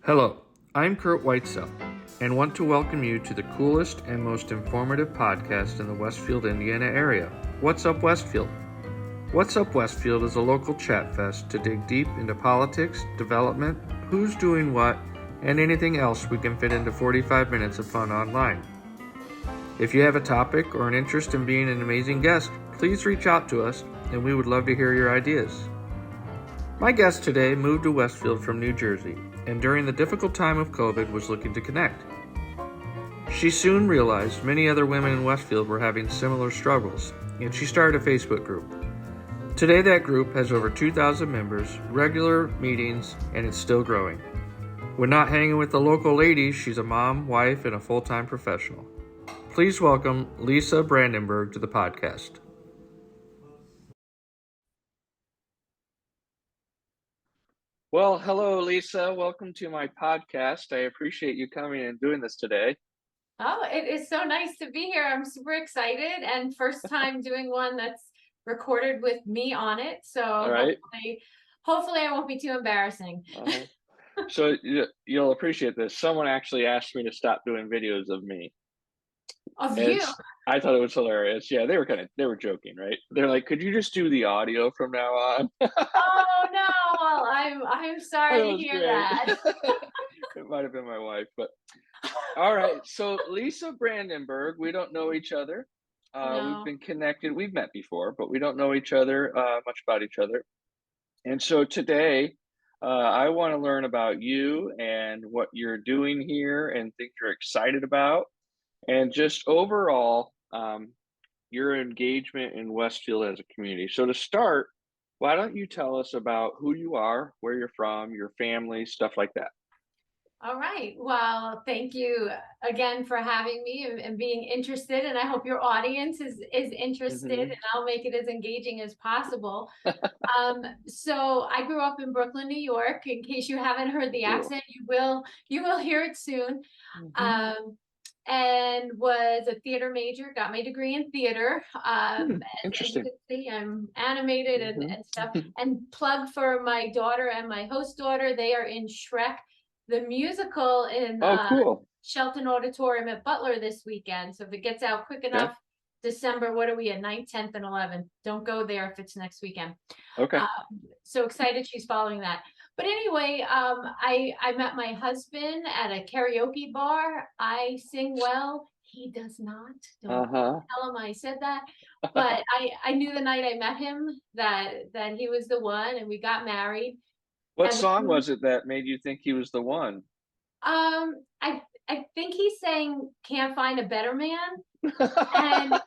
Hello, I'm Curt Whitesell, and want to welcome you to the coolest and most informative podcast in the Westfield, Indiana area, What's Up Westfield? What's Up Westfield is a local chat fest to dig deep into politics, development, who's doing what, and anything else we can fit into 45 minutes of fun online. If you have a topic or an interest in being an amazing guest, please reach out to us, and we would love to hear your ideas. My guest today moved to Westfield from New Jersey, and during the difficult time of COVID was looking to connect. She soon realized many other women in Westfield were having similar struggles, and she started a Facebook group. Today that group has over 2,000 members, regular meetings, and it's still growing. When not hanging with the local ladies, she's a mom, wife, and a full-time professional. Please welcome Lisa Brandenburg to the podcast. Well, hello, Lisa. Welcome to my podcast. I appreciate you coming and doing this today. Oh, it is so nice to be here. I'm super excited and first time doing one that's recorded with me on it. So right. hopefully I won't be too embarrassing. So you'll appreciate this. Someone actually asked me to stop doing videos of me. Of you? I thought it was hilarious. Yeah, they were joking, right? They're like, "Could you just do the audio from now on?" Oh no! Well, I'm sorry to hear that. It might have been my wife, but all right. So Lisa Brandenburg, we don't know each other. No. We've been connected. We've met before, but we don't know each other much about each other. And so today, I want to learn about you and what you're doing here and things you're excited about, and just overall your engagement in Westfield as a community. So to start, why don't you tell us about who you are, where you're from, your family, stuff like that. All right. Well, thank you again for having me and being interested. And I hope your audience is interested, and I'll make it as engaging as possible. So I grew up in Brooklyn, New York. In case you haven't heard the accent, you will hear it soon. And was a theater major, got my degree in theater. Interesting. As you can see, I'm animated and stuff. And plug for my daughter and my host daughter, they are in Shrek, the musical, in cool. Shelton Auditorium at Butler this weekend. So if it gets out quick enough, December, what are we at, 9th, 10th, and 11th? Don't go there if it's next weekend. Okay. So excited she's following that. But anyway, I met my husband at a karaoke bar. I sing well. He does not. Don't tell him I said that. But I knew the night I met him that he was the one, and we got married. What song was it that made you think he was the one? I think he sang "Can't Find a Better Man," and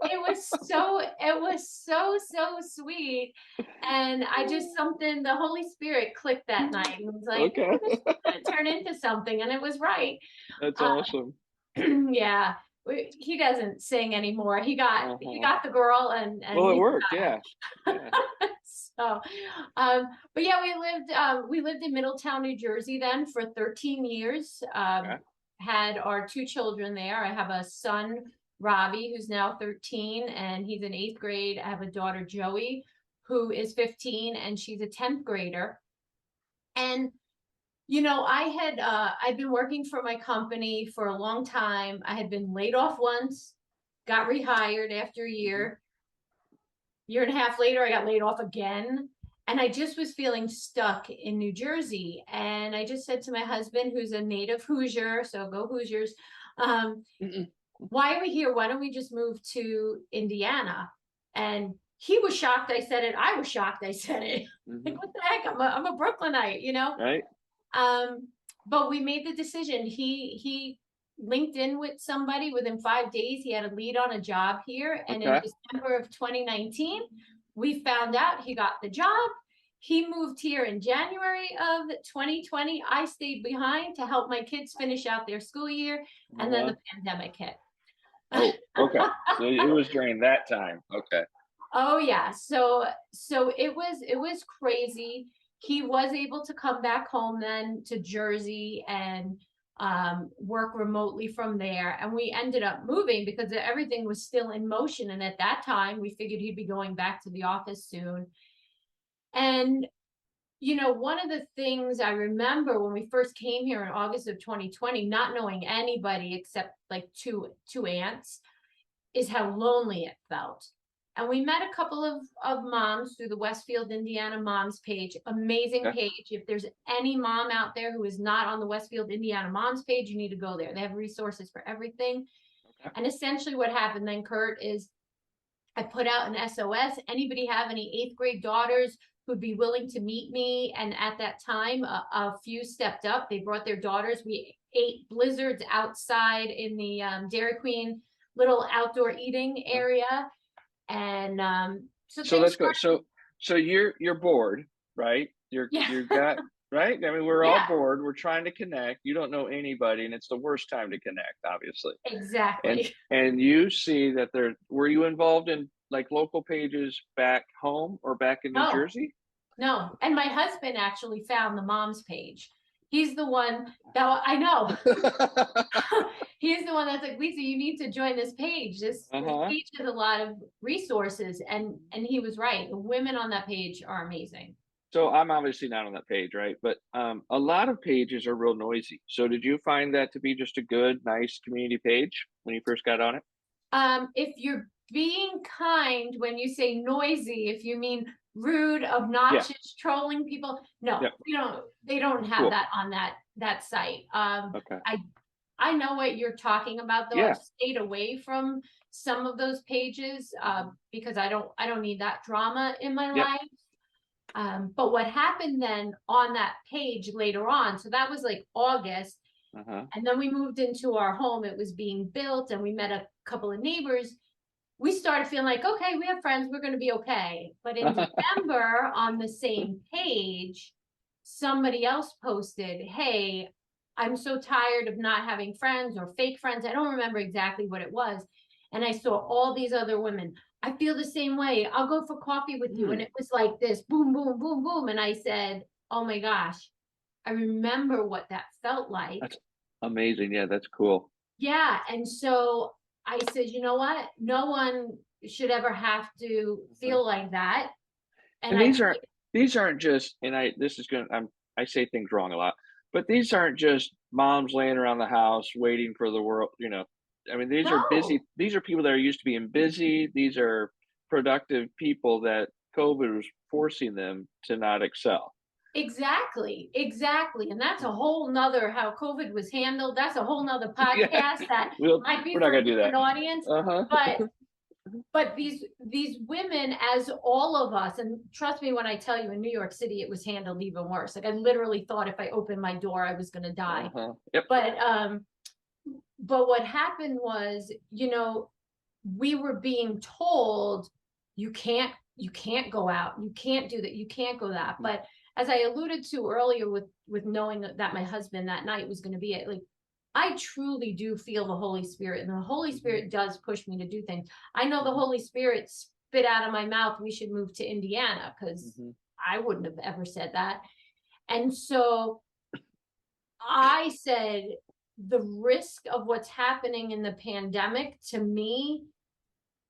it was so sweet. And I just the Holy Spirit clicked that night and was like, okay, this is gonna turn into something, and it was right. That's awesome. Yeah. He doesn't sing anymore. He got the girl, and well, it worked. Yeah. So, but yeah, we lived in Middletown, New Jersey then for 13 years. Had our 2 children there. I have a son, Robbie, who's now 13, and he's in 8th grade. I have a daughter, Joey, who is 15, and she's a 10th grader. And you know, I'd been working for my company for a long time. I had been laid off once, got rehired after a year and a half later, I got laid off again. And I just was feeling stuck in New Jersey. And I just said to my husband, who's a native Hoosier, so go Hoosiers, why are we here? Why don't we just move to Indiana? And he was shocked I said it. I was shocked I said it. Like, what the heck? I'm a Brooklynite, you know? Right. But we made the decision. He linked in with somebody. Within 5 days, he had a lead on a job here. And in December of 2019, we found out he got the job. He moved here in January of 2020. I stayed behind to help my kids finish out their school year. And then the pandemic hit. Oh, okay. So it was during that time. Okay. Oh yeah. So it was crazy. He was able to come back home then to Jersey and work remotely from there. And we ended up moving because everything was still in motion. And at that time, we figured he'd be going back to the office soon. And one of the things I remember when we first came here in August of 2020, not knowing anybody except like two aunts, is how lonely it felt. And we met a couple of moms through the Westfield Indiana Moms page. Amazing page. If there's any mom out there who is not on the Westfield Indiana Moms page, you need to go there. They have resources for everything. And essentially what happened then, Curt, is I put out an SOS. Anybody have any 8th grade daughters who'd be willing to meet me? And at that time, a few stepped up. They brought their daughters. We ate blizzards outside in the Dairy Queen little outdoor eating area. And so let's go. So you're bored, right? You got right. I mean, we're all bored. We're trying to connect. You don't know anybody, and it's the worst time to connect, obviously. Exactly. And you see that were you involved in like local pages back home or back in New Jersey? No. And my husband actually found the mom's page. He's the one that I know. He's the one that's like, Lisa, you need to join this page. This page has a lot of resources, and he was right. The women on that page are amazing. So I'm obviously not on that page, right? But a lot of pages are real noisy. So did you find that to be just a good, nice community page when you first got on it? If you're being kind when you say noisy, if you mean rude, obnoxious, trolling people, no, they don't have that on that site. I know what you're talking about, though. I've stayed away from some of those pages because I don't need that drama in my life. But what happened then on that page later on, so that was like August, and then we moved into our home. It was being built, and we met a couple of neighbors. We started feeling like, okay, we have friends, we're going to be okay. But in December, on the same page, somebody else posted, hey, I'm so tired of not having friends or fake friends. I don't remember exactly what it was. And I saw all these other women. I feel the same way. I'll go for coffee with you. And it was like this, boom, boom, boom, boom. And I said, oh my gosh, I remember what that felt like. That's amazing. Yeah, that's cool. Yeah. And so I said, you know what? No one should ever have to feel like that. And these aren't just, and I say things wrong a lot, but these aren't just moms laying around the house waiting for the world, I mean, these are busy. These are people that are used to being busy. These are productive people that COVID was forcing them to not excel. Exactly. And that's a whole nother, how COVID was handled. That's a whole nother podcast that might be for an audience. But these women, as all of us, and trust me when I tell you, in New York City, it was handled even worse. Like I literally thought if I opened my door, I was going to die. But what happened was, we were being told, you can't go out, you can't do that, you can't go that. But as I alluded to earlier with knowing that my husband that night was going to be it, like, I truly do feel the Holy Spirit, and the Holy Spirit does push me to do things. I know the Holy Spirit spit out of my mouth, we should move to Indiana, because I wouldn't have ever said that. And so I said, the risk of what's happening in the pandemic to me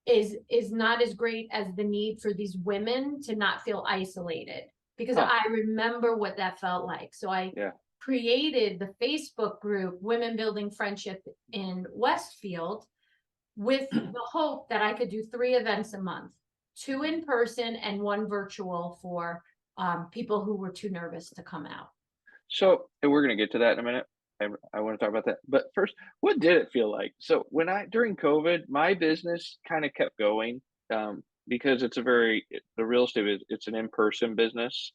is not as great as the need for these women to not feel isolated, because I remember what that felt like. So I created the Facebook group Women Building Friendship in Westfield with the hope that I could do 3 events a month, 2 in person and 1 virtual for people who were too nervous to come out. So, and we're going to get to that in a minute. I want to talk about that. But first, what did it feel like? So during COVID, my business kind of kept going because the real estate it's an in-person business.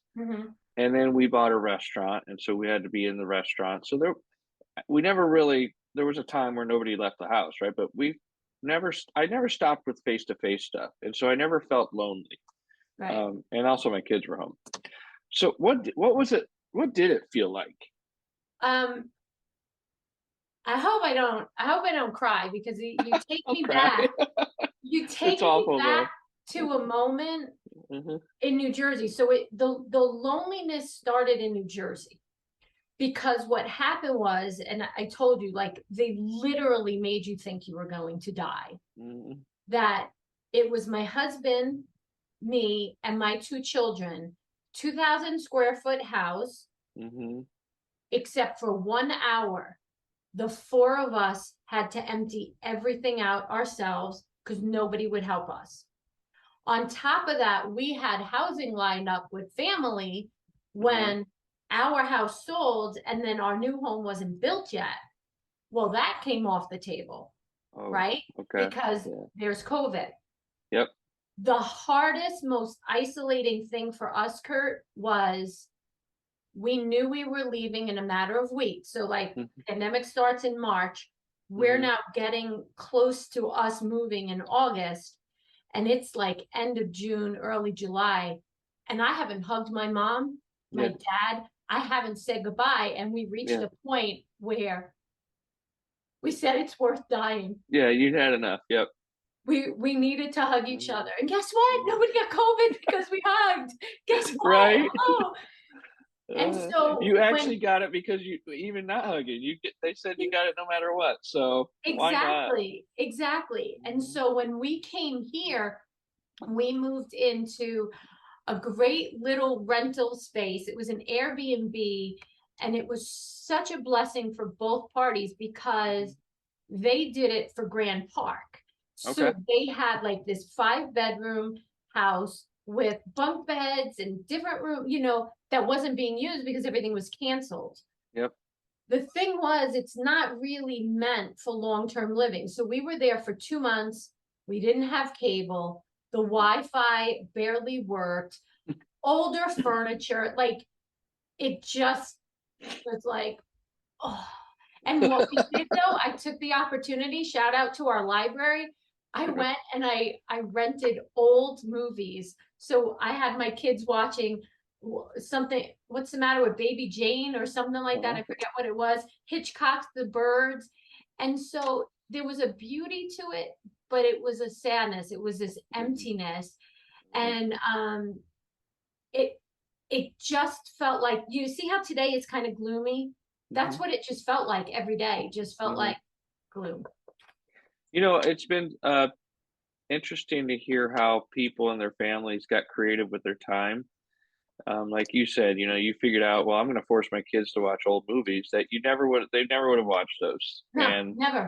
And then we bought a restaurant, and so we had to be in the restaurant. So there was a time where nobody left the house, right? But I never stopped with face-to-face stuff. And so I never felt lonely. Right. And also my kids were home. So what was it? What did it feel like? I hope I don't cry, because you take me back. You take me back to a moment in New Jersey. So the loneliness started in New Jersey, because what happened was, and I told you, like, they literally made you think you were going to die. That it was my husband, me, and my 2 children 2,000 square foot house, except for 1 hour. The 4 of us had to empty everything out ourselves because nobody would help us. On top of that, we had housing lined up with family when our house sold and then our new home wasn't built yet. Well, that came off the table, right? Okay. Because there's COVID. Yep. The hardest, most isolating thing for us, Curt, was we knew we were leaving in a matter of weeks. So like pandemic starts in March. We're now getting close to us moving in August. And it's like end of June, early July. And I haven't hugged my mom, my dad. I haven't said goodbye. And we reached a point where we said it's worth dying. Yeah, you'd had enough. Yep. We needed to hug each other. And guess what? Nobody got COVID because we hugged. Guess what? Right. Oh. And so you actually got it because you even not hugging. They said you got it no matter what. So exactly. And so when we came here, we moved into a great little rental space. It was an Airbnb, and it was such a blessing for both parties because they did it for Grand Park. So they had like this 5-bedroom house with bunk beds and different rooms, that wasn't being used because everything was canceled. Yep. The thing was, it's not really meant for long-term living. So we were there for 2 months. We didn't have cable. The Wi-Fi barely worked. Older furniture, like it just was like, oh. And what we did though, I took the opportunity, shout out to our library. I went and I rented old movies. So I had my kids watching something, what's the matter with Baby Jane or something like that. I forget what it was. Hitchcock's The Birds. And so there was a beauty to it, but it was a sadness. It was this emptiness. And it just felt like, you see how today is kind of gloomy? That's what it just felt like every day. Just felt like gloom. It's been interesting to hear how people and their families got creative with their time. Like you said, you figured out, well, I'm going to force my kids to watch old movies that they never would have watched those. No, and never.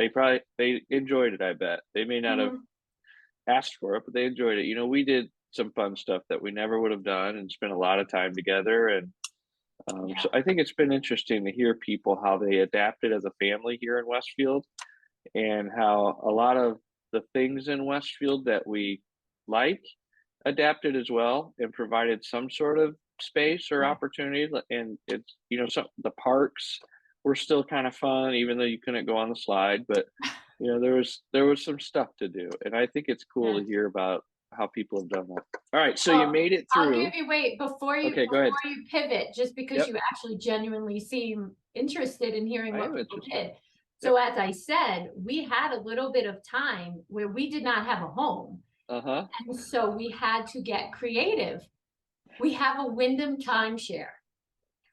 They enjoyed it. I bet they may not have asked for it, but they enjoyed it. We did some fun stuff that we never would have done and spent a lot of time together. And so I think it's been interesting to hear people, how they adapted as a family here in Westfield, and how a lot of the things in Westfield that we like adapted as well and provided some sort of space or opportunity. And it's, the parks were still kind of fun, even though you couldn't go on the slide, but there was some stuff to do. And I think it's cool to hear about how people have done that. All right. So you made it through. I'll give you, wait, before you pivot, just because you actually genuinely seem interested in hearing what people did. So as I said, we had a little bit of time where we did not have a home. And so we had to get creative. We have a Wyndham timeshare.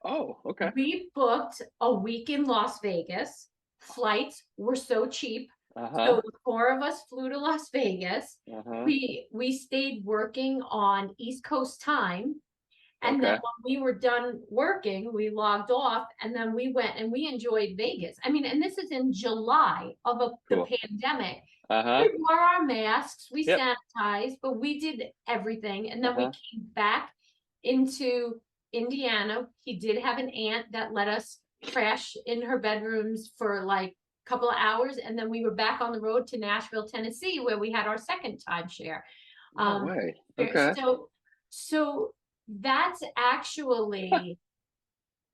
Oh, okay. We booked a week in Las Vegas. Flights were so cheap. So the 4 of us flew to Las Vegas. We stayed working on East Coast time. And then when we were done working, we logged off, and then we went and we enjoyed Vegas. I mean, and this is in July of the pandemic. We wore our masks, we sanitized, but we did everything. And then we came back into Indiana. He did have an aunt that let us crash in her bedrooms for like a couple of hours. And then we were back on the road to Nashville, Tennessee, where we had our second timeshare. No way. Okay. So that's actually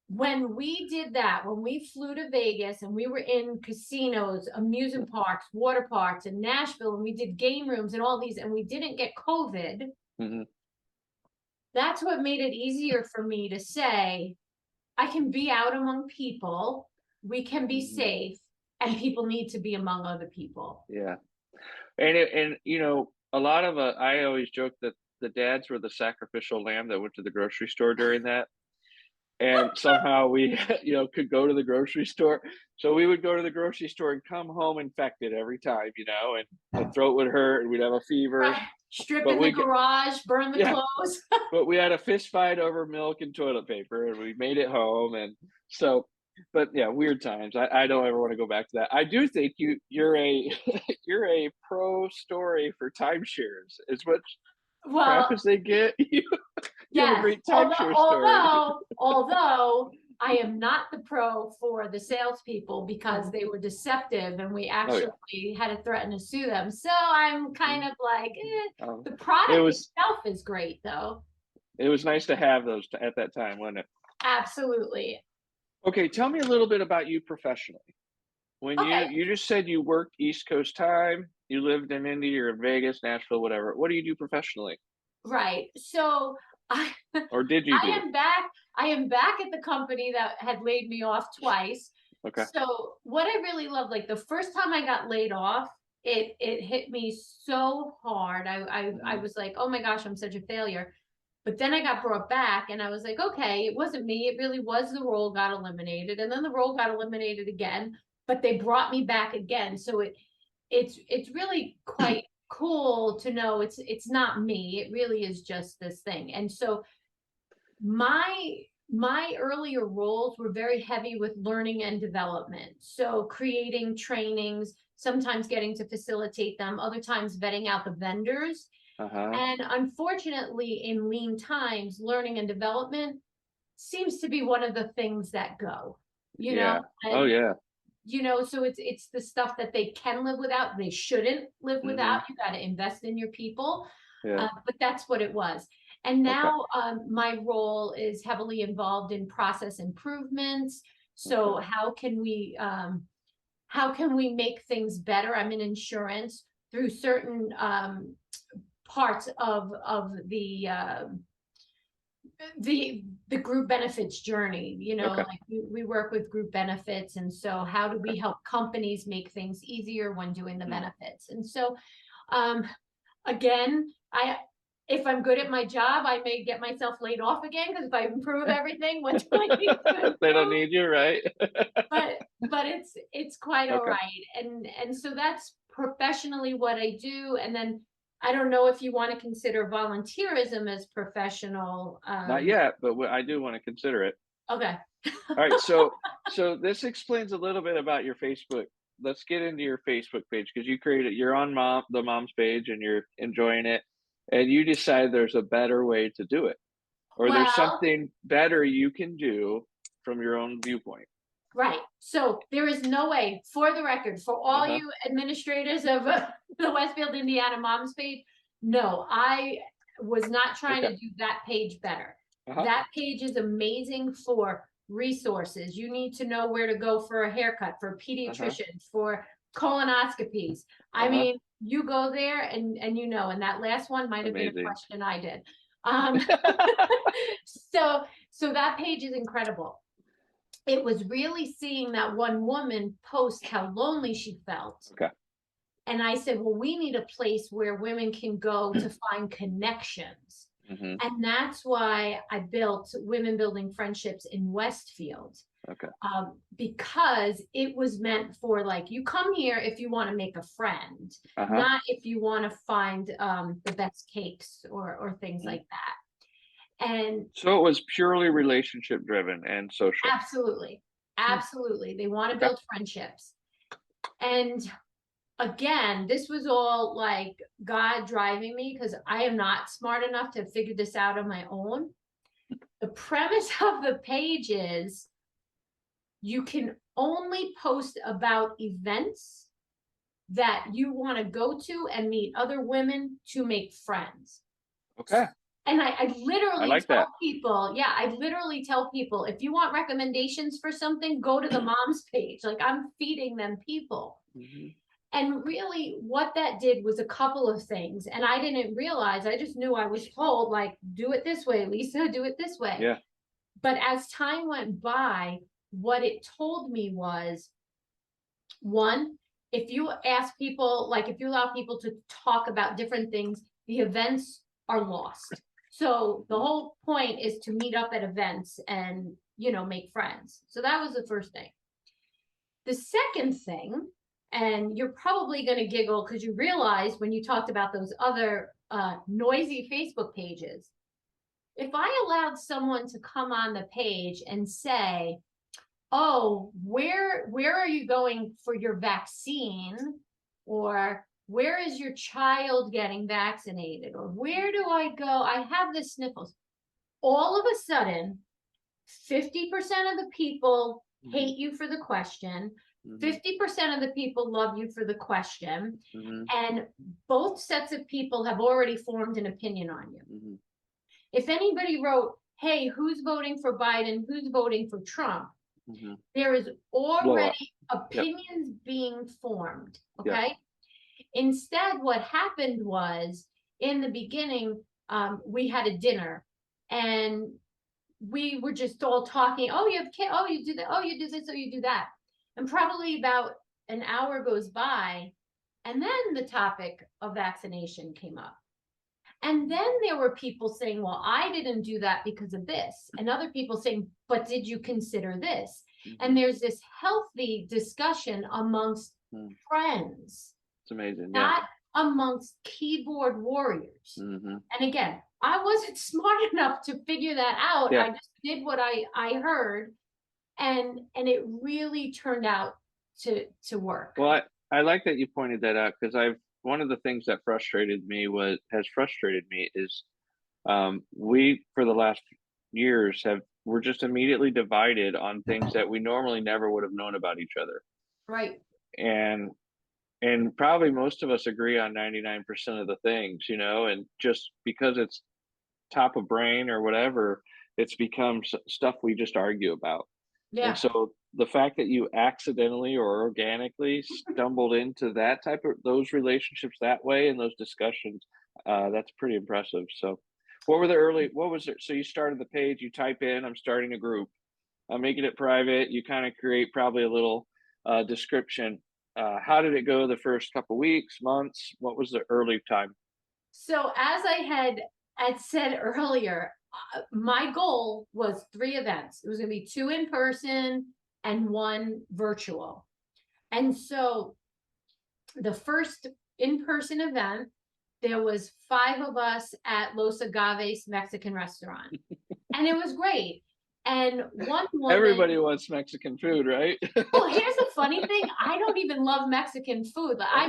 when we did that, when we flew to Vegas and we were in casinos, amusement parks, water parks in Nashville, and we did game rooms and all these, and we didn't get COVID. That's what made it easier for me to say, I can be out among people, we can be safe, and people need to be among other people. Yeah. And a lot of I always joke that the dads were the sacrificial lamb that went to the grocery store during that. and somehow we, could go to the grocery store. So we would go to the grocery store and come home infected every time, and the throat would hurt and we'd have a fever. Right. Strip in the garage, burn the clothes. But we had a fist fight over milk and toilet paper, and we made it home. And so, but yeah, weird times. I don't ever want to go back to that. I do think you're a you're a pro story for timeshares. As much crap as they get, you have a great timeshare story. Although I am not the pro for the salespeople because they were deceptive and we actually had to threaten to sue them. So I'm kind of like, the product itself is great though. It was nice to have those at that time, wasn't it? Absolutely. Okay, tell me a little bit about you professionally. When you just said you worked East Coast time, you lived in Indy or in Vegas, Nashville, whatever. What do you do professionally? Right. So or did you? I am back at the company that had laid me off twice. Okay. So what I really love, like the first time I got laid off, it hit me so hard. I was like, oh my gosh, I'm such a failure. But then I got brought back and I was like, okay, it wasn't me. It really was the role got eliminated. And then the role got eliminated again, but they brought me back again. So it's really quite cool to know it's not me. It really is just this thing. And so my earlier roles were very heavy with learning and development. So creating trainings, sometimes getting to facilitate them, other times vetting out the vendors. And unfortunately, in lean times, learning and development seems to be one of the things that go, you know? And, so it's the stuff that they can live without. They shouldn't live without. You got to invest in your people. But that's what it was. And now my role is heavily involved in process improvements. So how can we make things better? I'm in insurance through certain parts of the group benefits journey, like we work with group benefits. And so how do we help companies make things easier when doing the benefits? And so, again, if I'm good at my job, I may get myself laid off again, because if I improve everything, what do I need to improve? They don't need you, right? but it's quite all right. And so that's professionally what I do. And then I don't know if you want to consider volunteerism as professional. Not yet, but I do want to consider it. Okay. All right. So this explains a little bit about your Facebook. Let's get into your Facebook page, because you're on the mom's page and you're enjoying it, and you decide there's a better way to do it, or there's something better you can do from your own viewpoint. Right. So there is no way, for the record, for all you administrators of the Westfield Indiana Moms page, no, I was not trying to do that page better. That page is amazing for resources. You need to know where to go for a haircut, for pediatricians, for colonoscopies. I mean, you go there and and that last one might have been a question I did. So that page is incredible. It was really seeing that one woman post how lonely she felt. Okay. And I said, well, we need a place where women can go to find connections. And that's why I built Women Building Friendships in Westfield. Okay. Because it was meant for, like, you come here if you want to make a friend, not if you want to find the best cakes or things like that. And so it was purely relationship driven and social. Absolutely. They want to build friendships. And again, this was all like God driving me, because I am not smart enough to figure this out on my own. The premise of the page is you can only post about events that you want to go to and meet other women to make friends. Okay. And I literally tell people, I literally tell people, if you want recommendations for something, go to the mom's page. Like, I'm feeding them people. And really what that did was a couple of things. And I didn't realize, I just knew I was told, like, do it this way, Lisa, do it this way. Yeah. But as time went by, what it told me was, one, if you ask people, like if you allow people to talk about different things, the events are lost. So the whole point is to meet up at events and make friends. So that was the first thing. The second thing, and you're probably going to giggle because you realize when you talked about those other noisy Facebook pages, if I allowed someone to come on the page and say, oh, where are you going for your vaccine? Or where is your child getting vaccinated? Or where do I go? I have the sniffles. All of a sudden, 50% of the people hate you for the question. 50% of the people love you for the question. And both sets of people have already formed an opinion on you. If anybody wrote, hey, who's voting for Biden? Who's voting for Trump? There is already opinions being formed. Okay. Instead, what happened was in the beginning, we had a dinner and we were just all talking. Oh, you have kids. Oh, you do that. Oh, you do this. Oh, you do that. And probably about an hour goes by. And then the topic of vaccination came up. And then there were people saying, well, I didn't do that because of this. And other people saying, but did you consider this? And there's this healthy discussion amongst friends. It's amazing. Not amongst keyboard warriors. And again, I wasn't smart enough to figure that out. I just did what I heard. And it really turned out to work. Well, I like that you pointed that out because one of the things that has frustrated me is we, for the last years, we're just immediately divided on things that we normally never would have known about each other. Right. And probably most of us agree on 99% of the things, and just because it's top of brain or whatever, it's become stuff we just argue about. Yeah. And so the fact that you accidentally or organically stumbled into those relationships that way and those discussions, that's pretty impressive. So what was it? So you started the page, you type in, I'm starting a group, I'm making it private. You kind of create probably a little description. How did it go the first couple weeks, months? What was the early time? So as I had said earlier, my goal was 3 events. It was going to be 2 in person and 1 virtual. And so the first in-person event, there was 5 of us at Los Agaves Mexican restaurant. And it was great. And one woman, everybody wants Mexican food, right? Well, here's the funny thing. I don't even love Mexican food. I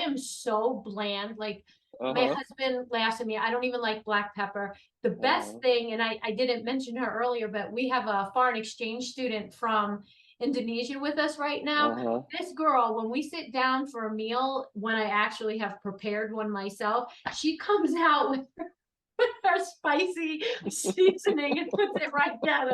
am so bland. Like my husband laughs at me. I don't even like black pepper. The best thing, and I didn't mention her earlier, but we have a foreign exchange student from Indonesia with us right now. This girl, when we sit down for a meal, when I actually have prepared one myself, she comes out with her spicy seasoning and puts it right down.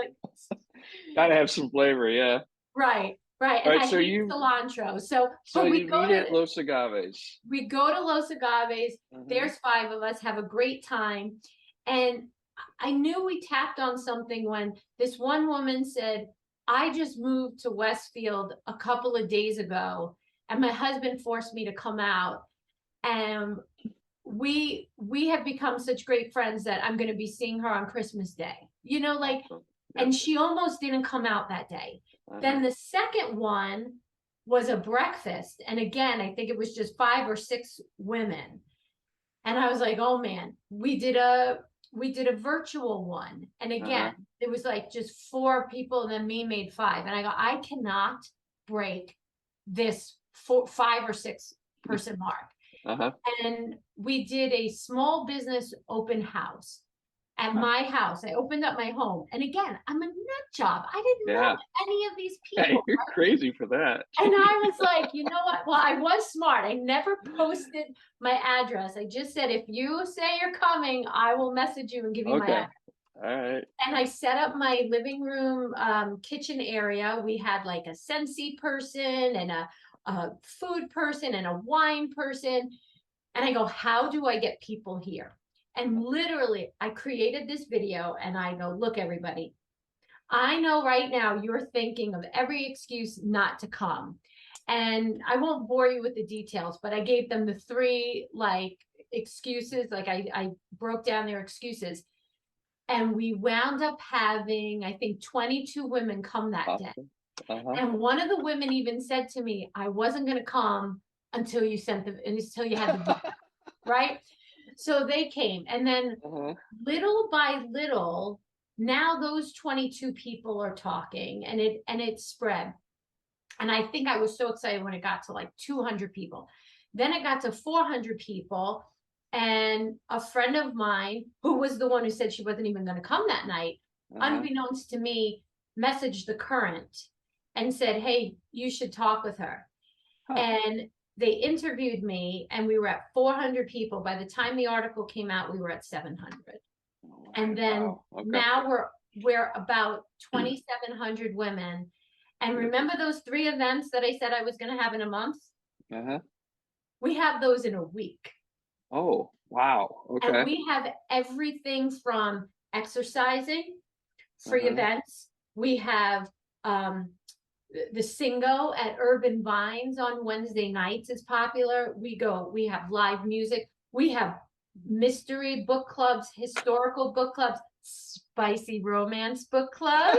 Gotta have some flavor, yeah. Right. And I hate cilantro. So we go to Los Agaves. We go to Los Agaves. There's 5 of us, have a great time. And I knew we tapped on something when this one woman said, I just moved to Westfield a couple of days ago and my husband forced me to come out. And we have become such great friends that I'm going to be seeing her on Christmas Day, and she almost didn't come out that day. Then the second one was a breakfast. And again, I think it was just 5 or 6 women. And I was like, oh man, we did a virtual one. And again, it was like just 4 people and then me made 5. And I go, I cannot break this 5 or 6 person mark. And we did a small business open house at my house. I opened up my home. And again, I'm a nut job. I didn't know any of these people. Hey, you're crazy for that. And I was like, you know what? Well, I was smart. I never posted my address. I just said, if you say you're coming, I will message you and give you my address. All right. And I set up my living room, kitchen area. We had like a Scentsy person and a food person and a wine person. And I go, how do I get people here? And literally, I created this video and I go, look, everybody, I know right now you're thinking of every excuse not to come. And I won't bore you with the details, but I gave them the 3 excuses. I broke down their excuses. And we wound up having, I think, 22 women come that day. And one of the women even said to me, I wasn't going to come until you had the book, right? So they came. And then little by little, now those 22 people are talking, and it spread. And I think I was so excited when it got to like 200 people. Then it got to 400 people. And a friend of mine, who was the one who said she wasn't even going to come that night, unbeknownst to me, messaged the Current and said, hey, you should talk with her. And they interviewed me, and we were at 400 people. By the time the article came out, we were at 700. And then now we're about 2,700 women. And remember those 3 events that I said I was going to have in a month? We have those in a week. Oh, wow. Okay. And we have everything from exercising, free events. We have the Singo at Urban Vines on Wednesday nights is popular. We have live music. We have mystery book clubs, historical book clubs, spicy romance book clubs.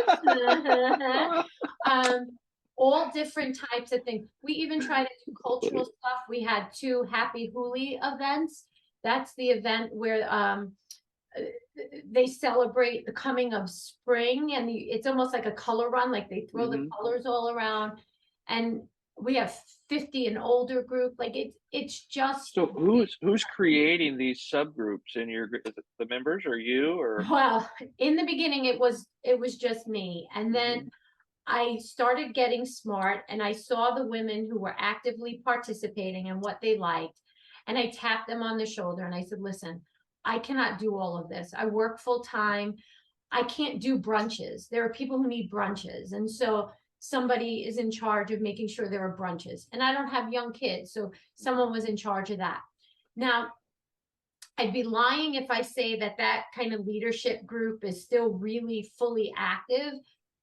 All different types of things. We even try to do cultural stuff. We had 2 Happy Huli events. That's the event where they celebrate the coming of spring, and it's almost like a color run, like they throw the colors all around. And we have 50 and older group. Like it's just. So who's creating these subgroups in your group? Is it the members or you or? Well, in the beginning it was just me, and then I started getting smart, and I saw the women who were actively participating and what they liked. And I tapped them on the shoulder and I said, listen, I cannot do all of this. I work full time. I can't do brunches. There are people who need brunches. And so somebody is in charge of making sure there are brunches. And I don't have young kids, so someone was in charge of that. Now, I'd be lying if I say that kind of leadership group is still really fully active.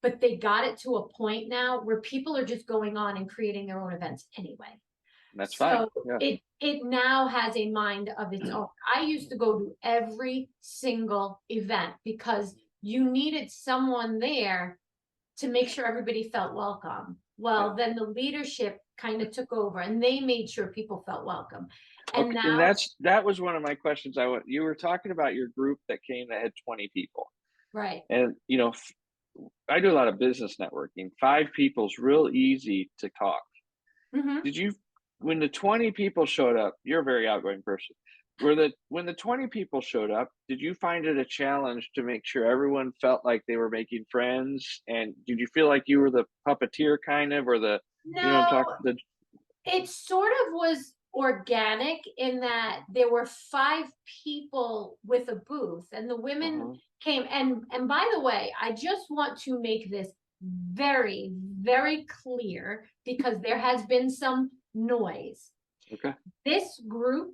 But they got it to a point now where people are just going on and creating their own events anyway. That's fine. So it now has a mind of its own. I used to go to every single event because you needed someone there to make sure everybody felt welcome. Well, then the leadership kind of took over, and they made sure people felt welcome. And now, and that was one of my questions. You were talking about your group that came that had 20 people, right? And I do a lot of business networking. 5 people's real easy to talk. When the 20 people showed up, you're a very outgoing person. When the 20 people showed up, did you find it a challenge to make sure everyone felt like they were making friends? And did you feel like you were the puppeteer kind of, or it sort of was organic in that there were 5 people with a booth, and the women came. And by the way, I just want to make this very, very clear, because there has been some noise. This group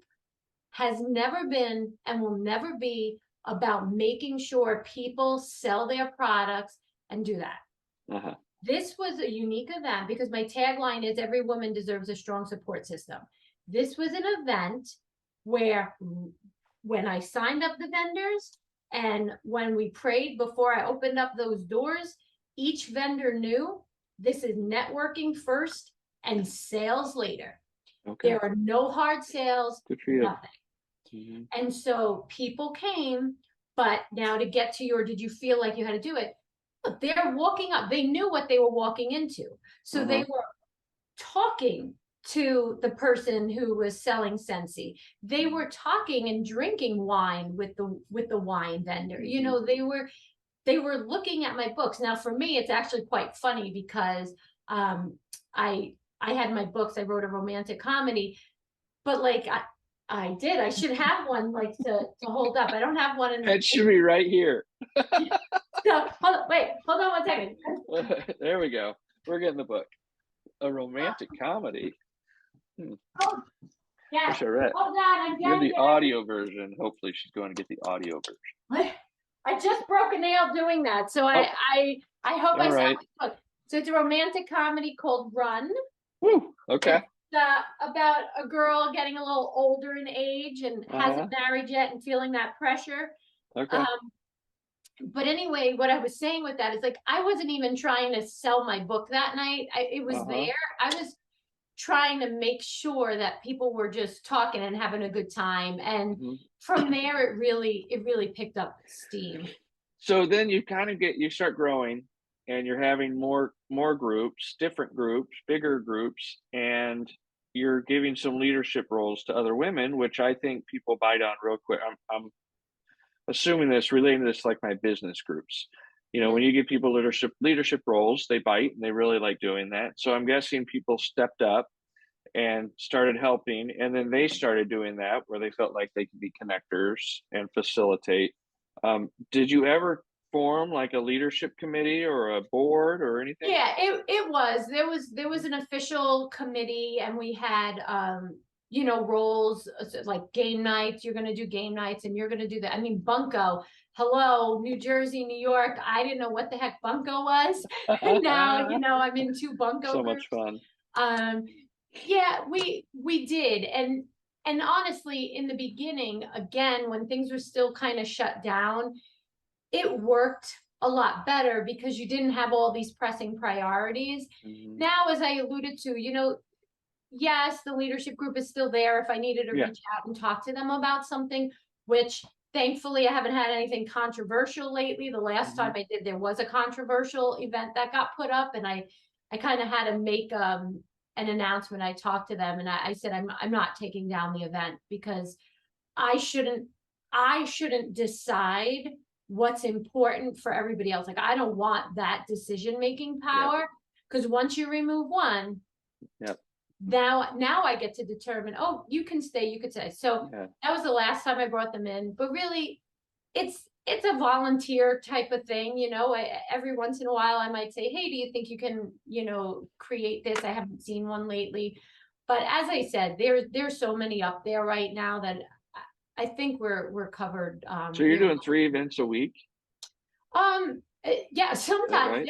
has never been and will never be about making sure people sell their products and do that. This was a unique event because my tagline is every woman deserves a strong support system. This was an event where when I signed up the vendors and when we prayed before I opened up those doors, each vendor knew this is networking first and sales later. There are no hard sales, nothing. And so people came, but now to get to did you feel like you had to do it? They're walking up. They knew what they were walking into. So they were talking to the person who was selling Scentsy. They were talking and drinking wine with the wine vendor. They were looking at my books. Now for me, it's actually quite funny because I had my books. I wrote a romantic comedy, but like I should have one like to hold up. I don't have one. It should be right here. So hold on one second. There we go. We're getting the book. A romantic comedy. Oh, yeah. Hold on, you're the audio version. Hopefully she's going to get the audio version. I just broke a nail doing that. So I hope I sell my book. So it's a romantic comedy called Run. Woo, okay. It's about a girl getting a little older in age and hasn't married yet and feeling that pressure. But anyway, what I was saying with that is like, I wasn't even trying to sell my book that night. It was there. I was trying to make sure that people were just talking and having a good time. And from there, it really picked up steam. So then you start growing, and you're having more groups, different groups, bigger groups, and you're giving some leadership roles to other women, which I think people bite on real quick. I'm assuming this, relating to this like my business groups. When you give people leadership roles, they bite and they really like doing that. So I'm guessing people stepped up and started helping, and then they started doing that where they felt like they could be connectors and facilitate. Did you ever form like a leadership committee or a board or anything? Yeah, it was. There was an official committee, and we had roles like game nights. You're going to do game nights, and you're going to do that. I mean, bunco. Hello, New Jersey, New York. I didn't know what the heck bunco was, and now I'm in 2 bunco. So groups. Much fun. Yeah, we did, and honestly, in the beginning, again, when things were still kind of shut down, it worked a lot better because you didn't have all these pressing priorities. Now, as I alluded to, yes, the leadership group is still there if I needed to reach out and talk to them about something, which thankfully I haven't had anything controversial lately. The last time I did, there was a controversial event that got put up, and I kind of had to make an announcement. I talked to them and I said, I'm not taking down the event because I shouldn't decide what's important for everybody else. Like, I don't want that decision-making power, because once you remove one, now I get to determine, oh, you can stay, you could stay. So that was the last time I brought them in, but really it's a volunteer type of thing. Every once in a while I might say, hey, do you think you can, create this? I haven't seen one lately, but as I said, there's so many up there right now that I think we're covered. So you're doing 3 events a week? Yeah, sometimes. Right?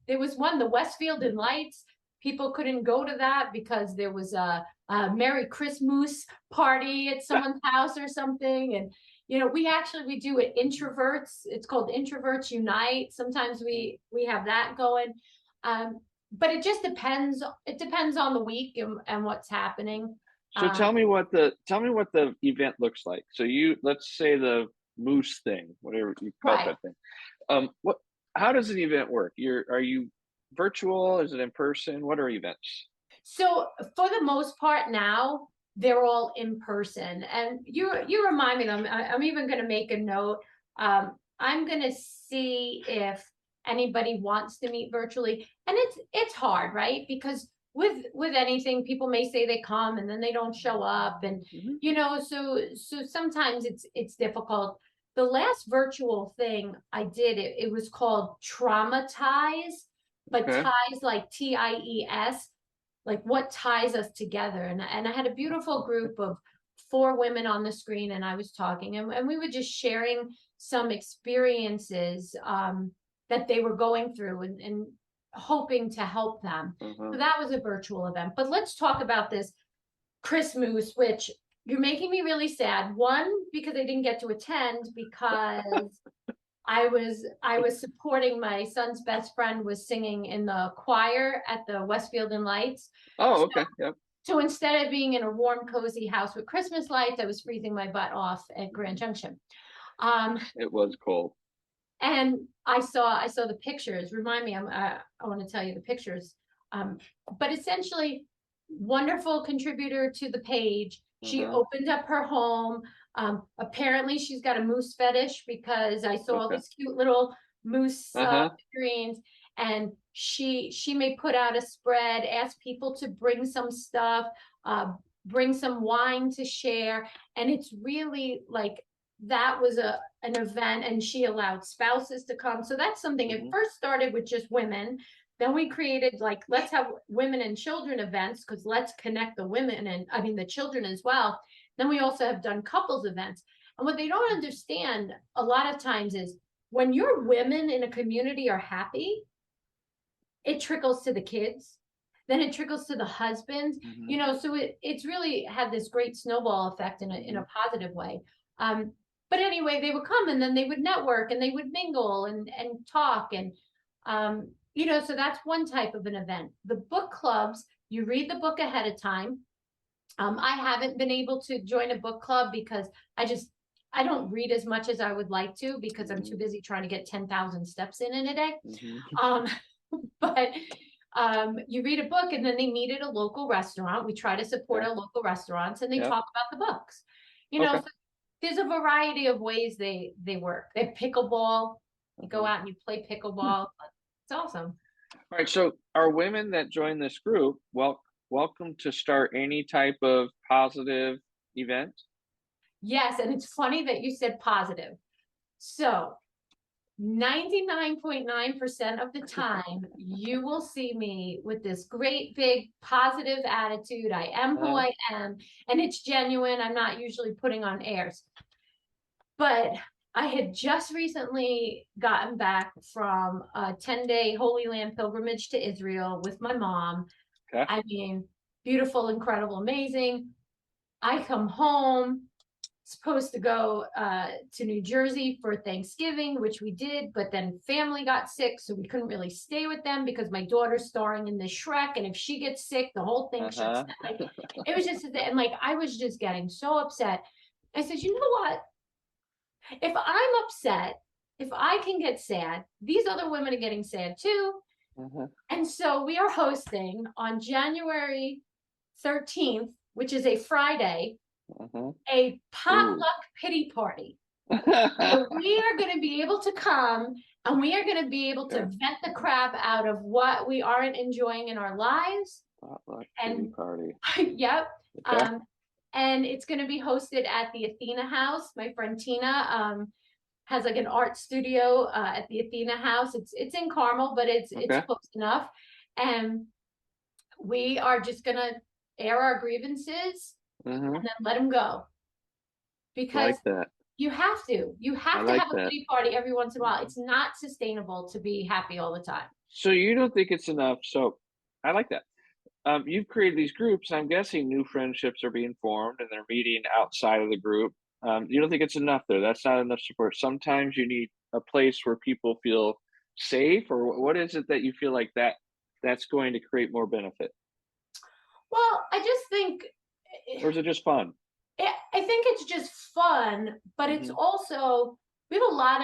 There was one, the Westfield and Lights. People couldn't go to that because there was a Merry Christmas party at someone's house or something. And, we do it introverts. It's called Introverts Unite. Sometimes we have that going. But it just depends. It depends on the week and what's happening. So tell me what the event looks like. So let's say the moose thing, whatever you call that thing. How does an event work? Are you virtual? Is it in person? What are events? So for the most part now, they're all in person. And you remind me, I'm even going to make a note. I'm going to see if anybody wants to meet virtually. And it's hard, right? Because with anything, people may say they come and then they don't show up, and so sometimes it's difficult. The last virtual thing I did, it was called Traumatize, but ties like TIES, like what ties us together. And I had a beautiful group of 4 women on the screen, and I was talking, and we were just sharing some experiences that they were going through, and hoping to help them. So that was a virtual event. But let's talk about this Christmas, which you're making me really sad. One, because I didn't get to attend because I was supporting my son's best friend was singing in the choir at the Westfield and Lights. Oh, okay. Yep. So instead of being in a warm, cozy house with Christmas lights, I was freezing my butt off at Grand Junction. It was cold. And I saw the pictures. Remind me, I want to tell you the pictures. But essentially, wonderful contributor to the page. She opened up her home. Apparently, she's got a moose fetish because I saw all these cute little moose figurines. And she may put out a spread, ask people to bring some stuff, bring some wine to share, and it's really like. That was an event, and she allowed spouses to come. So that's something. It first started with just women. Then we created let's have women and children events, because let's connect the women and the children as well. Then we also have done couples events. And what they don't understand a lot of times is when your women in a community are happy, it trickles to the kids. Then it trickles to the husbands. So it's really had this great snowball effect in a positive way. But anyway, they would come and then they would network and they would mingle and talk. And, so that's one type of an event. The book clubs, you read the book ahead of time. I haven't been able to join a book club because I don't read as much as I would like to because I'm too busy trying to get 10,000 steps in a day. But you read a book and then they meet at a local restaurant. We try to support our local restaurants and they talk about the books. So there's a variety of ways they work. They have pickleball. You go out and you play pickleball. It's awesome. All right. So are women that join this group, welcome to start any type of positive event? Yes. And it's funny that you said positive. So 99.9% of the time, you will see me with this great big positive attitude. I am who I am, and it's genuine. I'm not usually putting on airs. But I had just recently gotten back from a 10-day Holy Land pilgrimage to Israel with my mom. Okay. I mean, beautiful, incredible, amazing. I come home. Supposed to go to New Jersey for Thanksgiving, which we did, but then family got sick, so we couldn't really stay with them because my daughter's starring in the Shrek, and if she gets sick, the whole thing shuts down. Like, it was just, and like I was just getting so upset. I said, you know what? If I'm upset, if I can get sad, these other women are getting sad too. And so we are hosting on January 13th, which is a Friday, a potluck pity party. So we are going to be able to come and we are going to be able to vent the crap out of what we aren't enjoying in our lives. Potluck pity party. Yep. Okay. And it's going to be hosted at the Athena House. My friend Tina has like an art studio at the Athena House. It's in Carmel, but it's close enough. And we are just going to air our grievances. And then let them go, because you have to have a pity party every once in a while. It's not sustainable to be happy all the time. So you don't think it's enough? So I like that. You've created these groups. I'm guessing new friendships are being formed and they're meeting outside of the group. You don't think it's enough there? That's not enough support. Sometimes you need a place where people feel safe, or what is it that you feel like that's going to create more benefit? Well, I just think. Or is it just fun? I think it's just fun, but it's also, we have a lot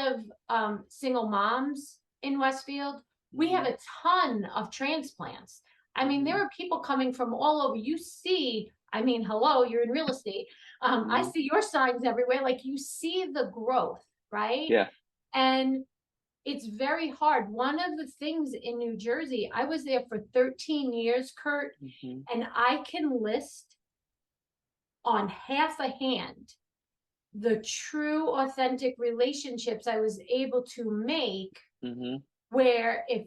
of single moms in Westfield. We have a ton of transplants. I mean, there are people coming from all over. You see, I mean, hello, you're in real estate. I see your signs everywhere. Like, you see the growth, right? Yeah. And it's very hard. One of the things in New Jersey, I was there for 13 years, Curt, and I can list on half a hand the true authentic relationships I was able to make, where if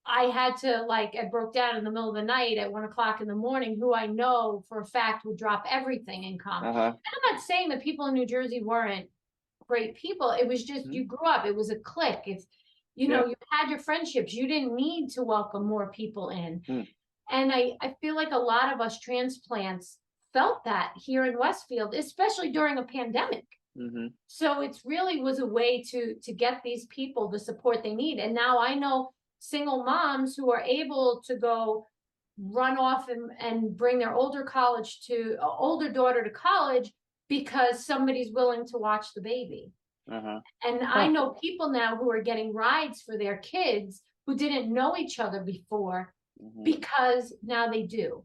I had to, like, I broke down in the middle of the night at 1 o'clock in the morning, who I know for a fact would drop everything and come. And I'm not saying that people in New Jersey weren't great people. It was just, you grew up, it was a clique. If you know, you had your friendships, you didn't need to welcome more people in. And I feel like a lot of us transplants felt that here in Westfield, especially during a pandemic. So it's really was a way to get these people the support they need. And now I know single moms who are able to go run off and bring their older daughter to college because somebody's willing to watch the baby. And I know people now who are getting rides for their kids who didn't know each other before because now they do.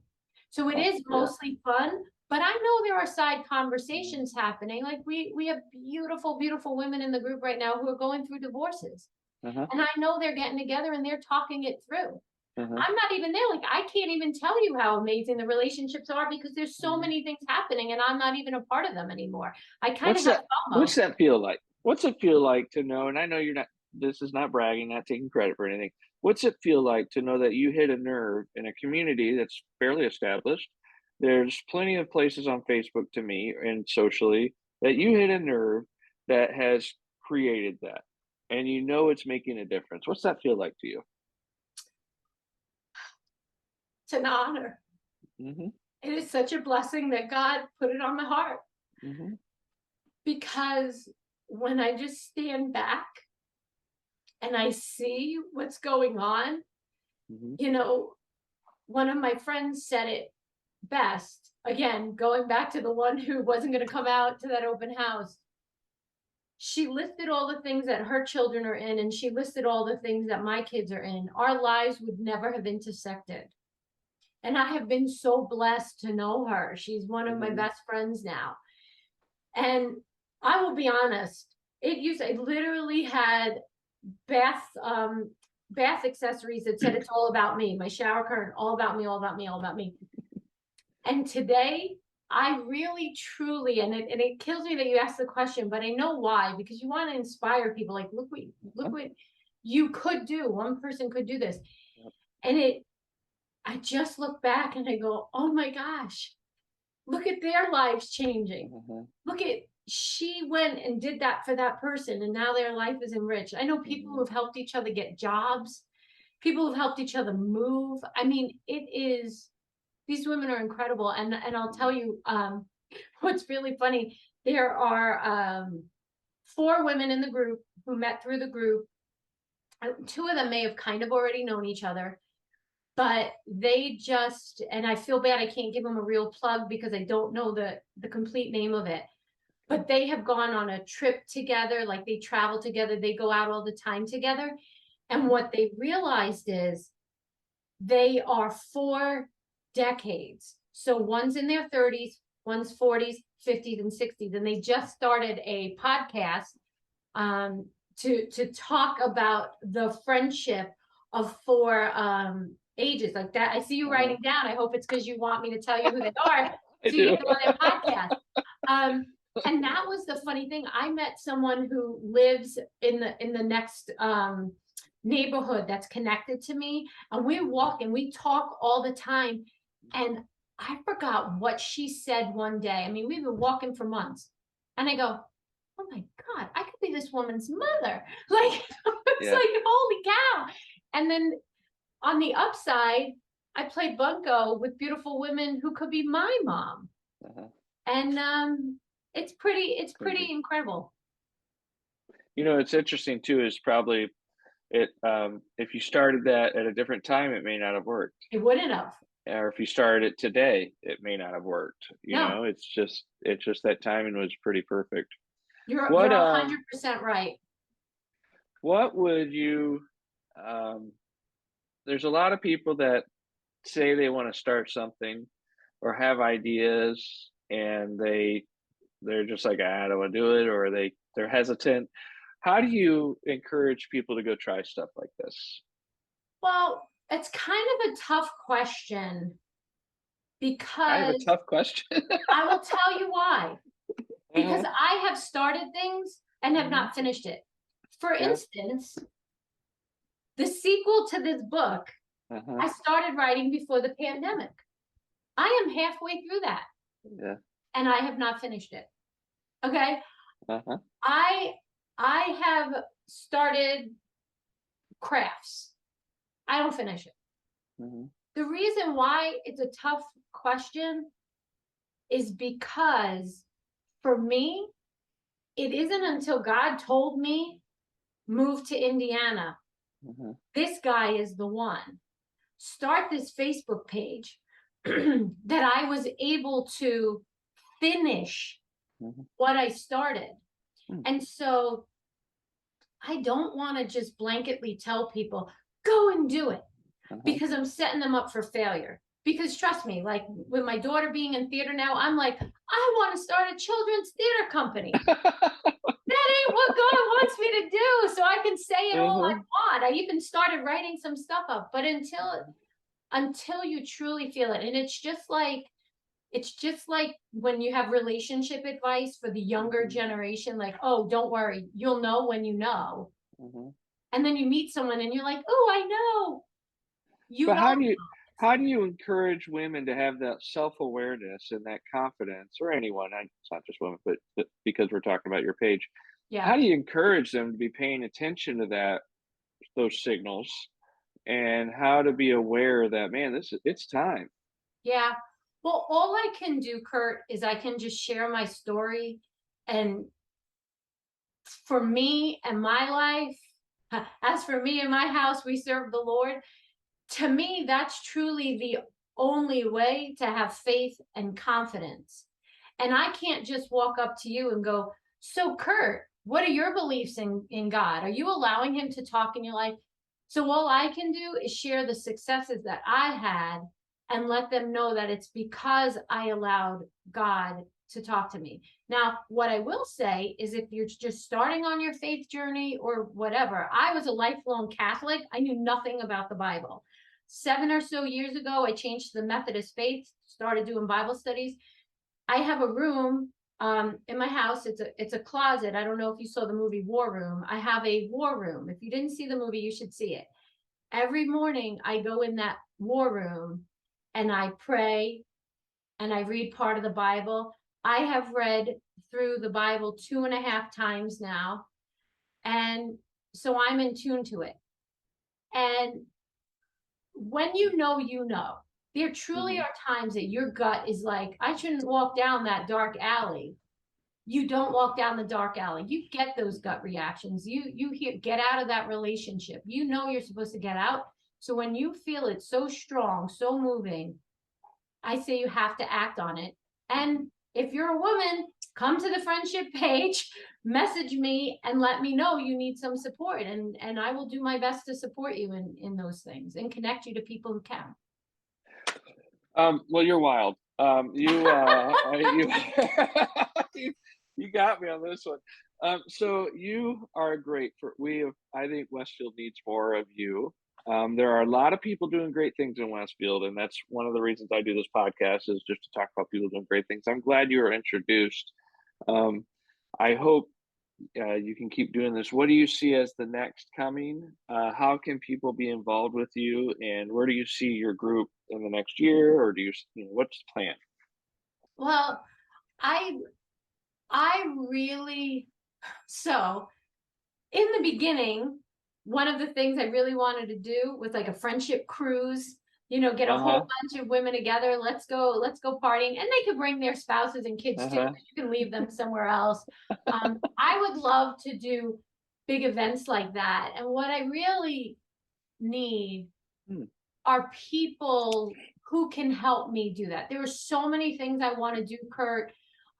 So it is mostly fun, but I know there are side conversations happening. Like we have beautiful, beautiful women in the group right now who are going through divorces. And I know they're getting together and they're talking it through. I'm not even there. Like, I can't even tell you how amazing the relationships are because there's so many things happening and I'm not even a part of them anymore. I kind of have FOMO. What's that feel like? What's it feel like to know, and I know this is not bragging, not taking credit for anything. What's it feel like to know that you hit a nerve in a community that's fairly established? There's plenty of places on Facebook to meet and socially that you hit a nerve that has created that. And you know it's making a difference. What's that feel like to you? It's an honor. It is such a blessing that God put it on my heart. Because when I just stand back and I see what's going on, you know, one of my friends said it best. Again, going back to the one who wasn't going to come out to that open house. She listed all the things that her children are in, and she listed all the things that my kids are in. Our lives would never have intersected. And I have been so blessed to know her. She's one of my best friends now. And I will be honest, I literally had bath accessories that said it's all about me. My shower curtain, all about me, all about me, all about me. And today, I really, truly, and it kills me that you asked the question, but I know why, because you want to inspire people. Like, look what you could do. One person could do this. Yep. And I just look back and I go, oh my gosh, look at their lives changing. Look at, she went and did that for that person, and now their life is enriched. I know people who have helped each other get jobs, people who have helped each other move. I mean, these women are incredible. And I'll tell you, what's really funny, there are 4 women in the group who met through the group. 2 of them may have kind of already known each other, but they just, and I feel bad I can't give them a real plug because I don't know the complete name of it, but they have gone on a trip together, like they travel together, they go out all the time together. And what they realized is they are 4 decades. So one's in their 30s, one's 40s, 50s, and 60s. And they just started a podcast to talk about the friendship of 4 ages like that. I see you writing down. I hope it's because you want me to tell you who they are. So you get them on their podcast. And that was the funny thing. I met someone who lives in the next neighborhood that's connected to me, and we walk and we talk all the time. And I forgot what she said one day. I mean, we've been walking for months, and I go, oh my God, I could be this woman's mother. Like, it's like, holy cow. And then on the upside, I played bunco with beautiful women who could be my mom. And it's pretty incredible. You know, it's interesting too, is probably if you started that at a different time, it may not have worked. It wouldn't have. Or if you started it today, it may not have worked. You know, it's just that timing was pretty perfect. You're 100% right. What would you, there's a lot of people that say they want to start something or have ideas, and they're just like, I don't want to do it, or they're hesitant. How do you encourage people to go try stuff like this? Well, it's kind of a tough question, because I have a tough question. I will tell you why. Because I have started things and have not finished it. For instance, the sequel to this book, I started writing before the pandemic. I am halfway through that. And I have not finished it. Okay? I have started crafts. I don't finish it. The reason why it's a tough question is because for me, it isn't until God told me, move to Indiana. This guy is the one. Start this Facebook page that I was able to finish what I started. And so I don't want to just blanketly tell people, go and do it, because I'm setting them up for failure. Because trust me, like with my daughter being in theater now, I'm like, I want to start a children's theater company. That ain't what God wants me to do. So I can say it all I want. I even started writing some stuff up, but until you truly feel it. And it's just like when you have relationship advice for the younger generation, like, oh, don't worry, you'll know when you know. And then you meet someone and you're like, oh, I know. But how do you encourage women to have that self-awareness and that confidence, or anyone? It's not just women, but because we're talking about your page. How do you encourage them to be paying attention to those signals, and how to be aware that, man, it's time? Yeah. Well, all I can do, Curt, is I can just share my story and for me and my life, as for me and my house, we serve the Lord. To me, that's truly the only way to have faith and confidence. And I can't just walk up to you and go, so Curt, what are your beliefs in God? Are you allowing him to talk in your life? So all I can do is share the successes that I had and let them know that it's because I allowed God to talk to me. Now, what I will say is if you're just starting on your faith journey or whatever, I was a lifelong Catholic. I knew nothing about the Bible. 7 or so years ago, I changed to the Methodist faith, started doing Bible studies. I have a room in my house. It's a closet. I don't know if you saw the movie War Room. I have a war room. If you didn't see the movie, you should see it. Every morning I go in that war room and I pray and I read part of the Bible. I have read through the Bible 2.5 times now. And so I'm in tune to it. And when you know, there truly are times that your gut is like, I shouldn't walk down that dark alley. You don't walk down the dark alley. You get those gut reactions. You hear, get out of that relationship. You know you're supposed to get out. So when you feel it so strong, so moving, I say you have to act on it. And if you're a woman, come to the friendship page, message me and let me know you need some support. And I will do my best to support you in those things and connect you to people who can. Well, you're wild. You you got me on this one. So you are great I think Westfield needs more of you. There are a lot of people doing great things in Westfield, and that's one of the reasons I do this podcast, is just to talk about people doing great things. I'm glad you were introduced. I hope you can keep doing this. What do you see as the next coming? How can people be involved with you, and where do you see your group in the next year, or what's the plan? Well, I really, so in the beginning, one of the things I really wanted to do was like a friendship cruise, get a whole bunch of women together. Let's go partying. And they could bring their spouses and kids too. You can leave them somewhere else. I would love to do big events like that. And what I really need are people who can help me do that. There are so many things I want to do, Curt.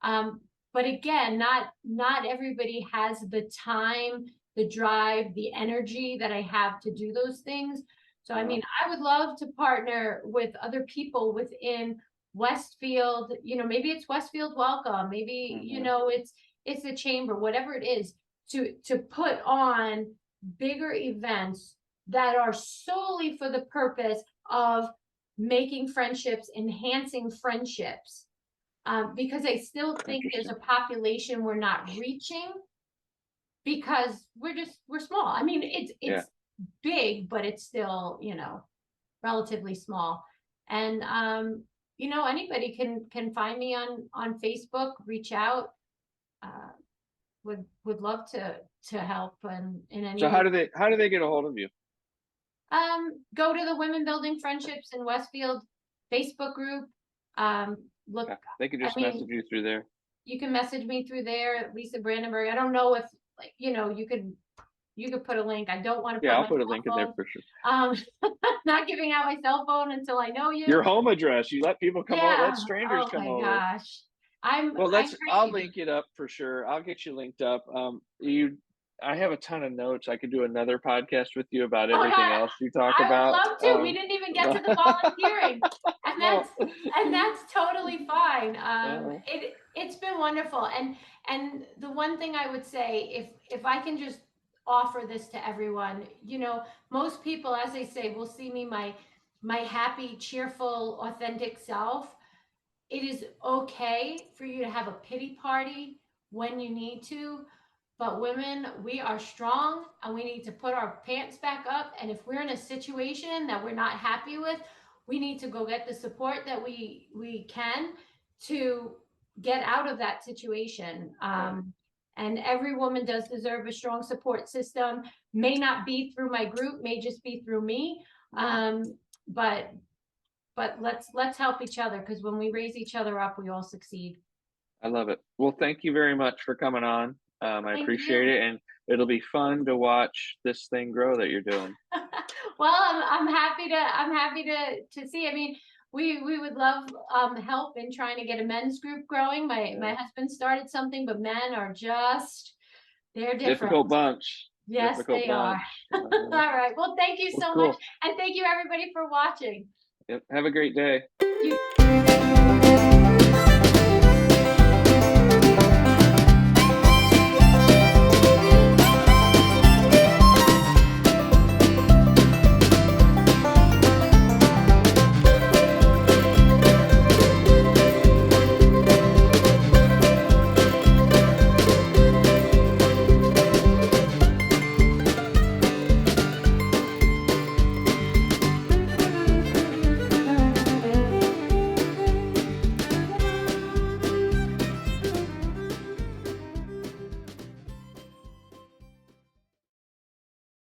But again, not everybody has the time, the drive, the energy that I have to do those things. So, I mean, I would love to partner with other people within Westfield. Maybe it's Westfield Welcome. Maybe, it's the chamber, whatever it is, to put on bigger events that are solely for the purpose of making friendships, enhancing friendships. Because I still think there's a population we're not reaching because we're small. I mean, it's big, but it's still, relatively small. And, anybody can find me on Facebook, reach out. Would love to help in any So way. how do they get a hold of you? Go to the Women Building Friendships in Westfield Facebook group. Look, they can just message you through there. You can message me through there, Lisa Brandenburg. I don't know if you could put a link. I don't want to put I'll put a link in there for sure. Not giving out my cell phone until I know you. Your home address. You let people come over, let strangers come over. Oh my gosh. I'll link it up for sure. I'll get you linked up. I have a ton of notes. I could do another podcast with you about everything else you talk about. I would love to. We didn't even get to the volunteering, and that's totally fine. It's been wonderful, and the one thing I would say, if I can just offer this to everyone, most people, as they say, will see me my happy, cheerful, authentic self. It is okay for you to have a pity party when you need to. But women, we are strong and we need to put our pants back up. And if we're in a situation that we're not happy with, we need to go get the support that we can to get out of that situation. And every woman does deserve a strong support system. May not be through my group, may just be through me. But let's help each other, because when we raise each other up, we all succeed. I love it. Well, thank you very much for coming on. I appreciate it, and it'll be fun to watch this thing grow that you're doing. Well, I'm happy to see. I mean, we would love help in trying to get a men's group growing. My husband started something, but men are just they're different. Difficult bunch. Yes, Difficult they bunch. are. All right. Well, thank you so much, and thank you everybody for watching. Yep. Have a great day. You